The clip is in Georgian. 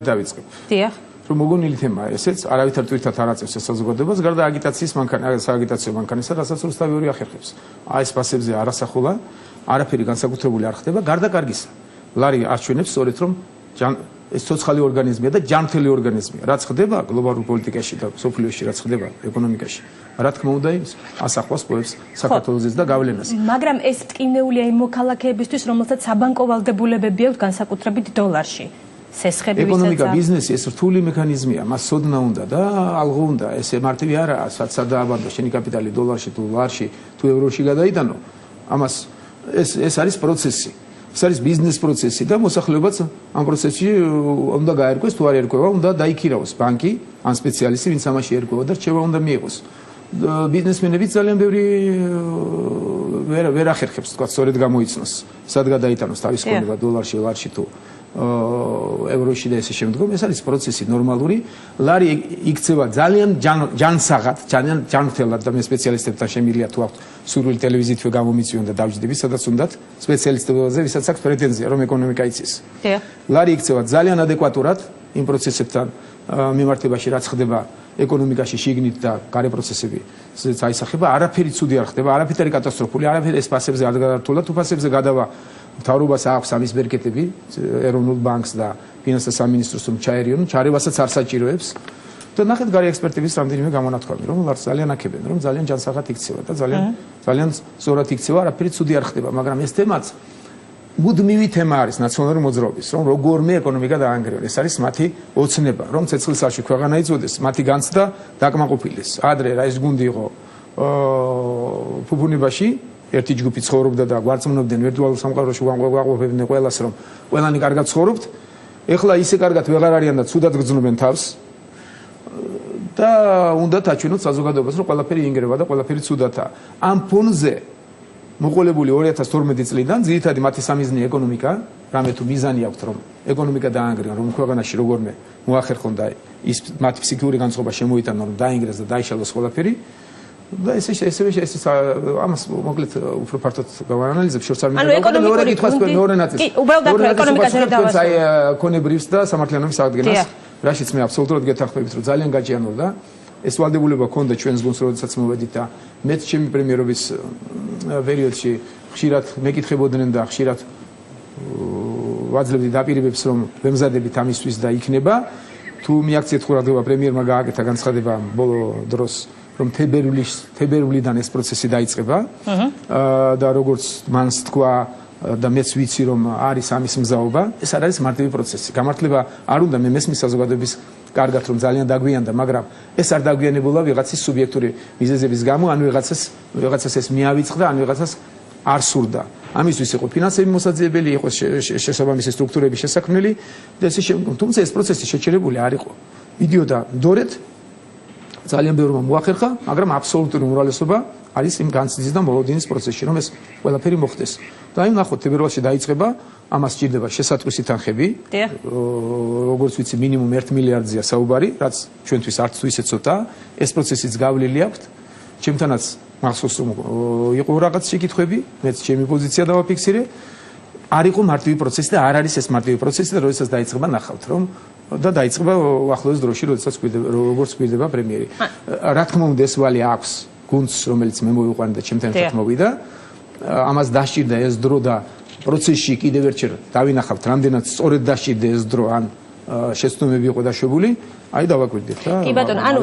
დავიწყებ. დიახ. რომ მოგონილი თემაა ესეც, არავითარ თვითად არ აწევს ეს საზოგადოებას, გარდა აგიტაციის სააგიტაციო მანქანისა, რასაც რუსთავი ორი ახერხებს. აი ეს ფასებზე არასახულა, არაფერი განსაკუთრებული არ ხდება, გარდა კარგისა. ლარი არჩვენებს სწორედ რომ ეს ცოცხალი ორგანიზმია და ჯანმრთელი ორგანიზმია. რაც ხდება გლობალურ პოლიტიკაში და სოფლიოში, რაც ხდება ეკონომიკაში. რა თქმა უნდა, ასახვას პოებს საქართველოსის და გავლენას. მაგრამ ეს ტკინეულია იმ მოქალაქეებისთვის, რომელთაც საბანკო ვალდებულებები აქვს განსაკუთრებით დოლარში. ეკონომიკა, ბიზნესი ეს რთული მექანიზმია, მას სოდნა უნდა და ალღო უნდა. ესე მარტივი არაა, სადააბანდა შენი კაპიტალი დოლარში თუ ლარში თუ ევროში გადაიტანო. ამას ეს არის პროცესი. ეს არის ბიზნეს პროცესი და მოსახლეობაც ამ პროცესში უნდა გაერკვეს თუ არ ერკვევა, უნდა დაიქირავოს ბანკი ან სპეციალისტი, ვინც ამაში ერკვევა და რჩევა უნდა მიიღოს. ბიზნესმენებიც ძალიან ბევრი ვერ ახერხებს, თქვა, სწორედ გამოიცნოს, სად გადაიტანოს თავის ქონება დოლარში, ლარში თუ ევროში და ესე შემდგომ. ეს არის პროცესი ნორმალური. ლარი იქცევა ძალიან ჯანსაღად, ძალიან ჯანმრთელად და მე სპეციალისტებთან შემიძლია თუ აქვს სურვილი ტელევიზიითვე გამომიწვიონ და დავჯდები, სადაც უნდათ სპეციალისტებზე, ვისაც აქვს პრეტენზია, რომ ეკონომიკა იცის. ლარი იქცევა ძალიან ადეკვატურად იმ პროცესებთან მიმართებაში, რაც ხდება ეკონომიკაში შიგნით და გარე პროცესები აისახება. არაფერი ცუდი არ ხდება, არაფერი არის კატასტროფული, არაფერი ეს ფასებზე არ გადართულა, თუ ფასებზე გადავა მთავრობას აქვს ამის ბერკეტები, ეროვნულ ბანკს და ფინანსთა სამინისტროს რომ ჩაერიონ, ჩარევასაც არ საჭიროებს. და ნახეთ გარე ექსპერტების რამდენიმე გამონათქვამი, რომ ძალიან აქებენ, რომ ძალიან ჯანსაღად იქცევა და ძალიან სწორად იქცევა, არაფერი ცუდი არ ხდება, მაგრამ ეს თემაც მუდმივი თემა არის ნაციონალური მოძრაობის, რომ როგორმე ეკონომიკა დაანგრევენ. ეს არის მათი ოცნება, რომ ცეცხლსაში ქვეყანა იწოდეს, მათი განცდა დაკმაყოფილდეს. ადრე რა ეს გუნდი იყო ფუფუნებაში, ერთი ჯგუფი ცხოვრობდა და გვარწმუნებდნენ ვირტუალურ სამყაროში ვაყოფებდნენ ყველას, რომ ყველანი კარგად ცხოვრობთ. ეხლა ისე კარგად ვეღარ არიან და ცუდად გრძნობენ თავს. და უნდა დაჩვენოთ საზოგადოებას, რომ ყველაფერი ინგრევა და ყველაფერი ცუდათაა. ამ ფონზე მოყოლებული 2012 წლიდან ძირითადი მათი სამიზნე ეკონომიკა, რამე თუ მიზანი აქვთ, რომ ეკონომიკა დაანგრიონ, რომ ქვეყანაში როგორმე მოახერხონ და ის მათი ფსიქიკური განწყობა შემოიტანონ, რომ დაინგრეს და დაიშალოს ყველაფერი. და ესევე ამას მოკლედ უფრო ფართოდ გავანალიზებ, შორს არ მინდა მეორე კითხვას მეორე ნაწილს. კი, უბრალოდ ეკონომიკაზე რა დავასრულოთ. აი კონებრივს და სამართლიანობის აღდგენას, რაშიც მე აბსოლუტურად გეთანხმებით, რომ ძალიან გაჭიანურდა. ეს ვალდებულება ქონდა ჩვენს გუნდს, როდესაც მოვედით და მეც ჩემი პრემიერობის პერიოდში ხშირად მეკითხებოდნენ და ხშირად ვაძლევდი დაპირებებს, რომ ვემზადებით ამისთვის და იქნება. თუ მიაქციეთ ყურადღება, პრემიერმა გააკეთა განცხადება ბოლო დროს, რომ თებერვლიდან ეს პროცესი დაიწყება და როგორც მანს თქვა და მეც ვიცი, რომ არის ამის მგზავრობა, ეს არ არის მარტივი პროცესი. გამართლება არ უნდა, მე მესმის საზოგადოების კარგად რომ ძალიან დაგვიანდა, მაგრამ ეს არ დაგვიანებულა ვიღაცის სუბიექტური მიზეზების გამო, ან ვიღაცას ეს მიავიწყდა, ან ვიღაცას არ სურდა. ამისთვის იყო ფინანსები მოსაძიებელი, იყო შესაბამისი სტრუქტურების შესაქმნელი და ესე შემდგომ. თუმცა ეს პროცესი შეჩერებული არ იყო. მიდიოდა დორეთ, ძალიან ბევრმა მოახერხა, მაგრამ აბსოლუტური უმრავლესობა არის იმ განცდის და მოლოდინის პროცესში, რომ ეს ყველაფერი მოხდეს. და აი ნახოთ, თებერვალში დაიწყება, ამას სჭირდება შესატყვისი თანხები, როგორც ვიცი, მინიმუმ 1 მილიარდზეა საუბარი, რაც ჩვენთვის არც თუ ისე ცოტაა. ეს პროცესიც გავლილი აქვს. ჩემთანაც მახსოვს, რომ იყო რაღაც შეკითხვები, მეც ჩემი პოზიცია დავაფიქსირე. არ იყო მარტივი პროცესი და არ არის ეს მარტივი პროცესი და როდესაც დაიწყება, ნახავთ, რომ და დაიწყება ახლოს დროში, როდესაც როგორც გვირდება პრემიერი. რა თქმა უნდა, ეს ვალი აქვს გუნდს, რომელიც მე მოვიყვანე და ჩემთან ერთად მოვიდა. ამას დასჭირდა ეს დრო და პროცესში კიდევ ერთხელ დავინახავთ, რამდენად სწორედ დასჭირდა ეს დრო, ან შეცდომები იყო დაშვებული. აი დავაკვირდით რა. კი ბატონო, ანუ